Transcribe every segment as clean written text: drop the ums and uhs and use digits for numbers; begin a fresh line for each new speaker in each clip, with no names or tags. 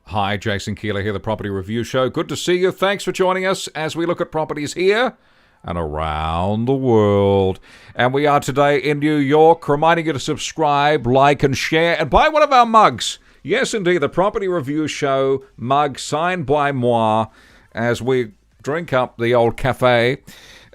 Hi, Jason Keeler here, the Property Review Show. Good to see you. Thanks for joining us as we look at properties here and around the world. And we are today in New York, reminding you to subscribe, like, and share, and buy one of our mugs. Yes, indeed, the Property Review Show mug signed by moi as we drink up the old cafe.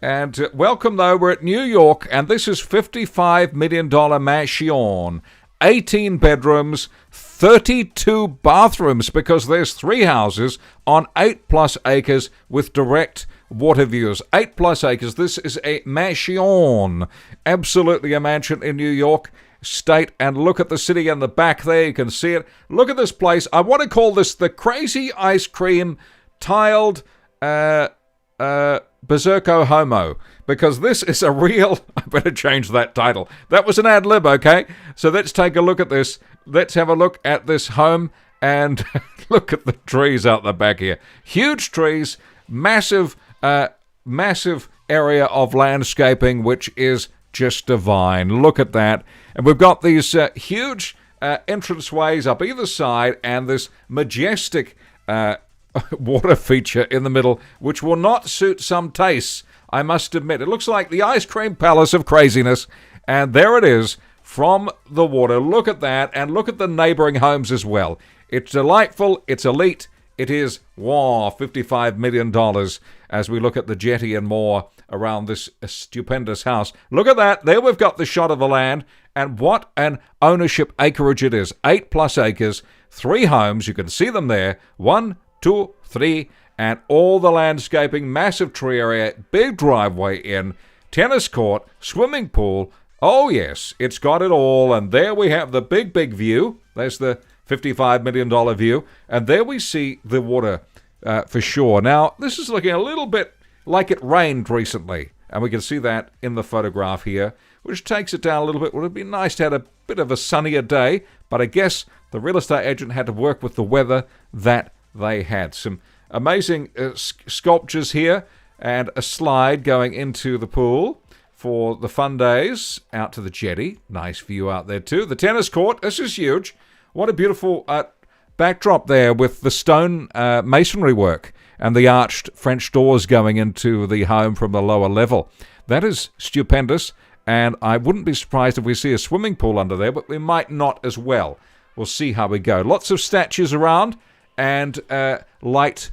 And welcome, though, we're at New York, and this is $55 million mansion. 18 bedrooms, 32 bathrooms, because there's 3 houses on 8+ acres with direct water views. 8+ acres. This is a mansion. Absolutely a mansion in New York State. And look at the city in the back there. You can see it. Look at this place. I want to call this the Crazy Ice Cream Tiled Berserko Homo, because this is a real... I better change that title. That was an ad lib, okay? So let's take a look at this. Let's have a look at this home and look at the trees out the back here. Huge trees, massive area of landscaping, which is just divine. Look at that. And we've got these huge entranceways up either side and this majestic water feature in the middle, which will not suit some tastes, I must admit. It looks like the ice cream palace of craziness, and there it is from the water. Look at that, and look at the neighboring homes as well. It's delightful, it's elite, it is, wow, $55 million as we look at the jetty and more around this stupendous house. Look at that, there we've got the shot of the land, and what an ownership acreage it is. 8+ acres, 3 homes, you can see them there, 1, 2, 3, and all the landscaping, massive tree area, big driveway in, tennis court, swimming pool. Oh yes, it's got it all. And there we have the big view. There's the $55 million view. And there we see the water for sure. Now, this is looking a little bit like it rained recently. And we can see that in the photograph here, which takes it down a little bit. Would it be nice to have a bit of a sunnier day? But I guess the real estate agent had to work with the weather that they had. Some amazing sculptures here and a slide going into the pool for the fun days out to the jetty. Nice view out there too. The tennis court, this is huge. What a beautiful backdrop there with the stone masonry work and the arched French doors going into the home from the lower level. That is stupendous, and I wouldn't be surprised if we see a swimming pool under there, but we might not as well. We'll see how we go. Lots of statues around and light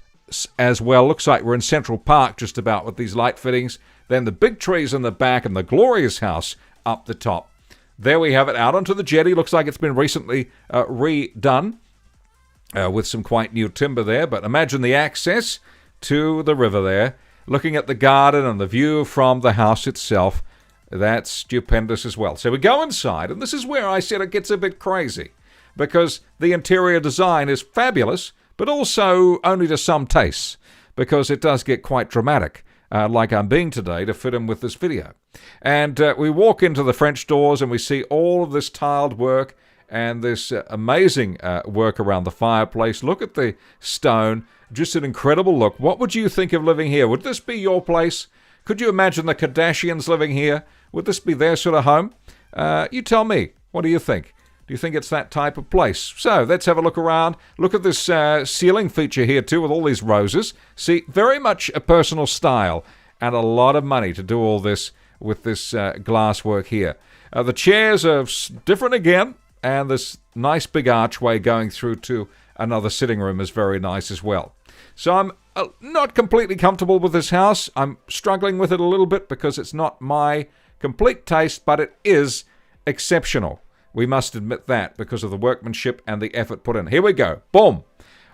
as well. Looks like we're in Central Park just about with these light fittings. Then the big trees in the back and the glorious house up the top. There we have it out onto the jetty. Looks like it's been recently redone with some quite new timber there. But imagine the access to the river there. Looking at the garden and the view from the house itself. That's stupendous as well. So we go inside, and this is where I said it gets a bit crazy, because the interior design is fabulous, but also only to some tastes, because it does get quite dramatic, like I'm being today, to fit in with this video. And we walk into the French doors, and we see all of this tiled work and this amazing work around the fireplace. Look at the stone, just an incredible look. What would you think of living here? Would this be your place? Could you imagine the Kardashians living here? Would this be their sort of home? You tell me. What do you think? Do you think it's that type of place? So let's have a look around. Look at this ceiling feature here too with all these roses. See, very much a personal style and a lot of money to do all this with this glass work here. The chairs are different again, and this nice big archway going through to another sitting room is very nice as well. So I'm not completely comfortable with this house. I'm struggling with it a little bit because it's not my complete taste, but it is exceptional. We must admit that because of the workmanship and the effort put in. Here we go. Boom.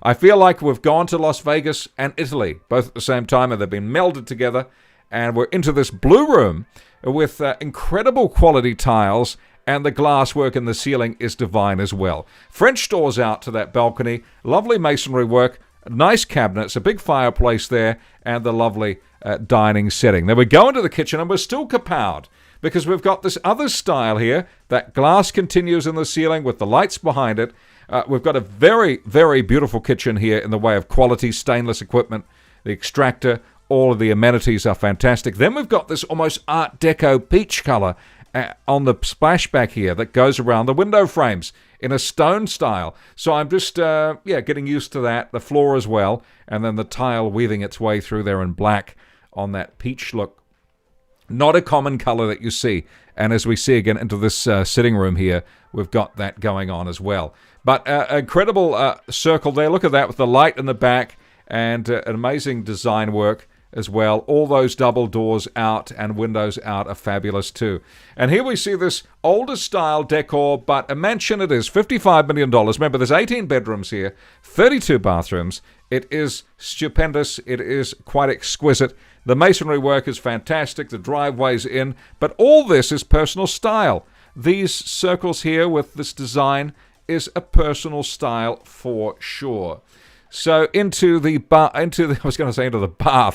I feel like we've gone to Las Vegas and Italy, both at the same time, and they've been melded together. And we're into this blue room with incredible quality tiles, and the glass work in the ceiling is divine as well. French doors out to that balcony, lovely masonry work, nice cabinets, a big fireplace there, and the lovely dining setting. Then we go into the kitchen, and we're still kapowed, because we've got this other style here. That glass continues in the ceiling with the lights behind it. We've got a very, very beautiful kitchen here in the way of quality stainless equipment. The extractor, all of the amenities are fantastic. Then we've got this almost Art Deco peach color on the splashback here that goes around the window frames in a stone style. So I'm just, getting used to that. The floor as well. And then the tile weaving its way through there in black on that peach look. Not a common color that you see. And as we see again into this sitting room here, we've got that going on as well. But incredible circle there. Look at that with the light in the back and an amazing design work as well. All those double doors out and windows out are fabulous too. And here we see this older style decor, but a mansion it is, $55 million. Remember, there's 18 bedrooms here, 32 bathrooms. It is stupendous. It is quite exquisite. The masonry work is fantastic. The driveway's in. But all this is personal style. These circles here with this design is a personal style for sure. So into the bath.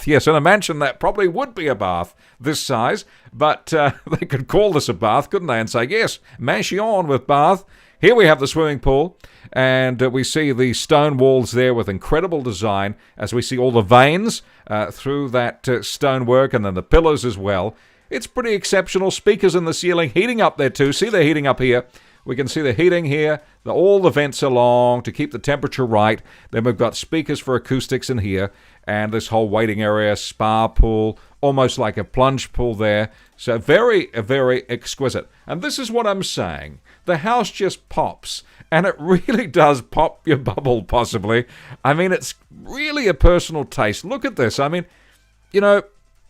Yes, in a mansion that probably would be a bath this size, but they could call this a bath, couldn't they? And say, yes, mansion with bath. Here we have the swimming pool, and we see the stone walls there with incredible design, as we see all the veins through that stonework, and then the pillars as well. It's pretty exceptional. Speakers in the ceiling, heating up there too. See, they're heating up here. We can see the heating here, all the vents along to keep the temperature right. Then we've got speakers for acoustics in here, and this whole waiting area, spa pool, almost like a plunge pool there. So very, very exquisite. And this is what I'm saying. The house just pops, and it really does pop your bubble, possibly. I mean, it's really a personal taste. Look at this. I mean,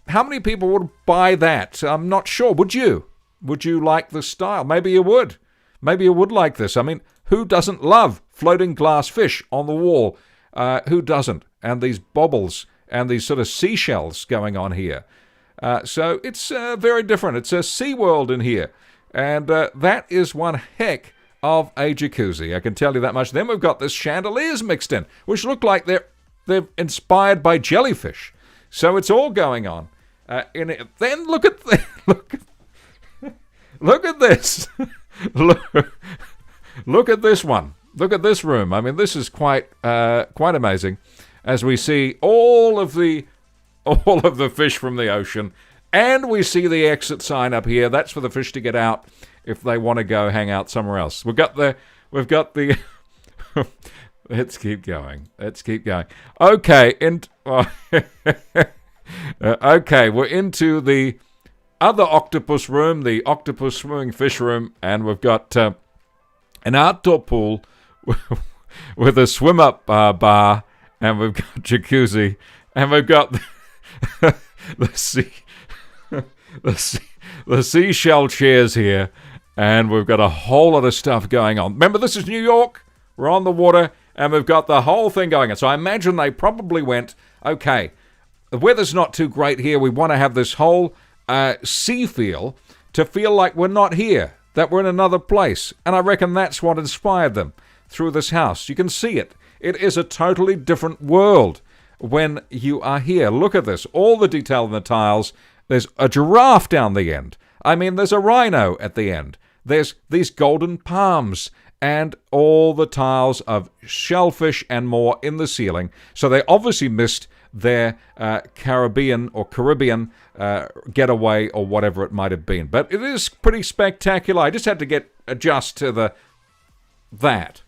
how many people would buy that? I'm not sure. Would you? Would you like this style? Maybe you would. Maybe you would like this. I mean, who doesn't love floating glass fish on the wall? Who doesn't? And these baubles and these sort of seashells going on here. So it's very different. It's a SeaWorld in here. And that is one heck of a jacuzzi. I can tell you that much. Then we've got this chandeliers mixed in, which look like they're inspired by jellyfish. So it's all going on. In it. Then look at look at this. Look at this one. Look at this room. I mean, this is quite amazing, as we see all of the fish from the ocean, and we see the exit sign up here. That's for the fish to get out if they want to go hang out somewhere else. We've got the. Let's keep going. Okay, okay, we're into the other octopus room, the octopus swimming fish room, and we've got an outdoor pool with a swim-up bar, and we've got jacuzzi, and we've got the seashell chairs here, and we've got a whole lot of stuff going on. Remember, this is New York. We're on the water, and we've got the whole thing going on. So I imagine they probably went, okay, the weather's not too great here. We want to have this whole sea feel to feel like we're not here, that we're in another place. And I reckon that's what inspired them through this house. You can see it. It is a totally different world when you are here. Look at this. All the detail in the tiles. There's a giraffe down the end. I mean, there's a rhino at the end. There's these golden palms and all the tiles of shellfish and more in the ceiling. So they obviously missed their Caribbean getaway or whatever it might have been. But it is pretty spectacular. I just had to adjust to that.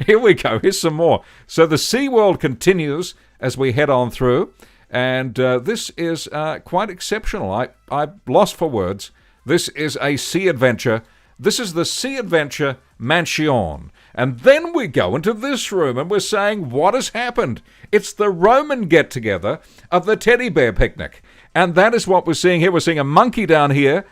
Here we go. Here's some more. So the SeaWorld continues as we head on through. And this is quite exceptional. I'm lost for words. This is a sea adventure. This is the Sea Adventure Mansion. And then we go into this room and we're saying, what has happened? It's the Roman get-together of the teddy bear picnic. And that is what we're seeing here. We're seeing a monkey down here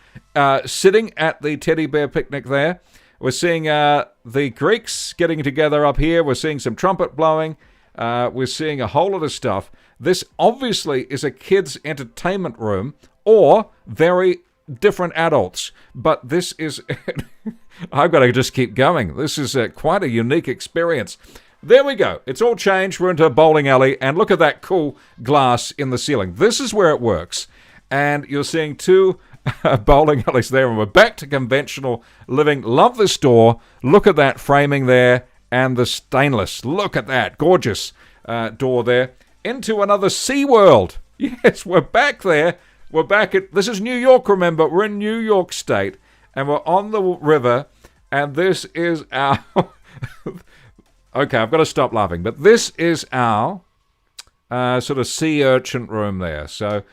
sitting at the teddy bear picnic there. We're seeing the Greeks getting together up here. We're seeing some trumpet blowing. We're seeing a whole lot of stuff. This obviously is a kids' entertainment room or very different adults, but this is I've got to just keep going. This is quite a unique experience. There we go. It's all changed. We're into a bowling alley, and look at that cool glass in the ceiling. This is where it works, and you're seeing two bowling alleys there, and we're back to conventional living. Love this door. Look at that framing there, and the stainless. Look at that gorgeous door there into another SeaWorld. Yes, we're back there. We're back at, this is New York, remember, we're in New York State, and we're on the river, And this is our... Okay, I've got to stop laughing. But this is our sort of sea urchin room there. So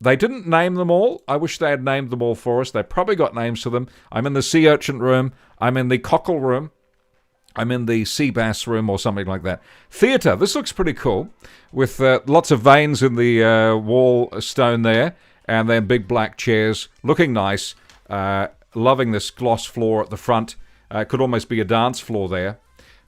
they didn't name them all. I wish they had named them all for us. They probably got names to them. I'm in the sea urchin room. I'm in the cockle room. I'm in the sea bass room or something like that. Theatre. This looks pretty cool with lots of veins in the wall stone there and then big black chairs. Looking nice. Loving this gloss floor at the front. Could almost be a dance floor there.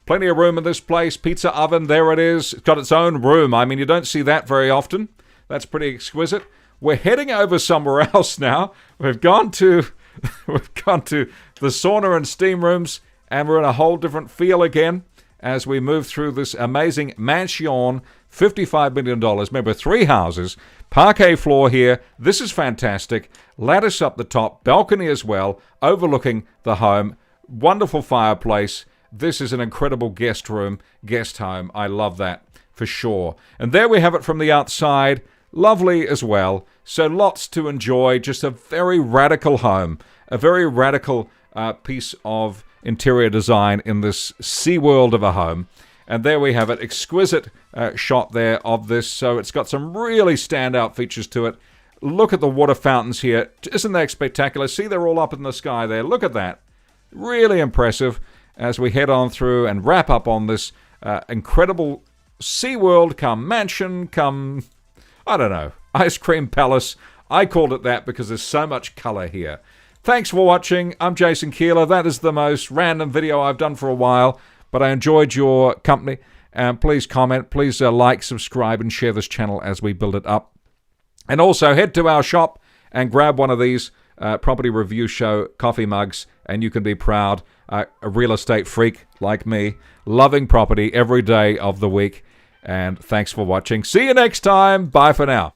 Plenty of room in this place. Pizza oven. There it is. It's got its own room. I mean, you don't see that very often. That's pretty exquisite. We're heading over somewhere else now. We've gone to the sauna and steam rooms. And we're in a whole different feel again as we move through this amazing mansion, $55 million. Remember, 3 houses, parquet floor here. This is fantastic. Lattice up the top, balcony as well, overlooking the home. Wonderful fireplace. This is an incredible guest room, guest home. I love that for sure. And there we have it from the outside. Lovely as well. So lots to enjoy. Just a very radical home. A very radical piece of interior design in this sea world of a home. And there we have it. Exquisite shot there of this. So it's got some really standout features to it. Look at the water fountains here. Isn't that spectacular? See, they're all up in the sky there. Look at that. Really impressive as we head on through and wrap up on this incredible sea world come mansion come, I don't know, ice cream palace. I called it that because there's so much color here. Thanks for watching. I'm Jason Keeler. That is the most random video I've done for a while, but I enjoyed your company. And please comment, please like, subscribe, and share this channel as we build it up. And also head to our shop and grab one of these Property Review Show coffee mugs, and you can be proud. A real estate freak like me, loving property every day of the week. And thanks for watching. See you next time. Bye for now.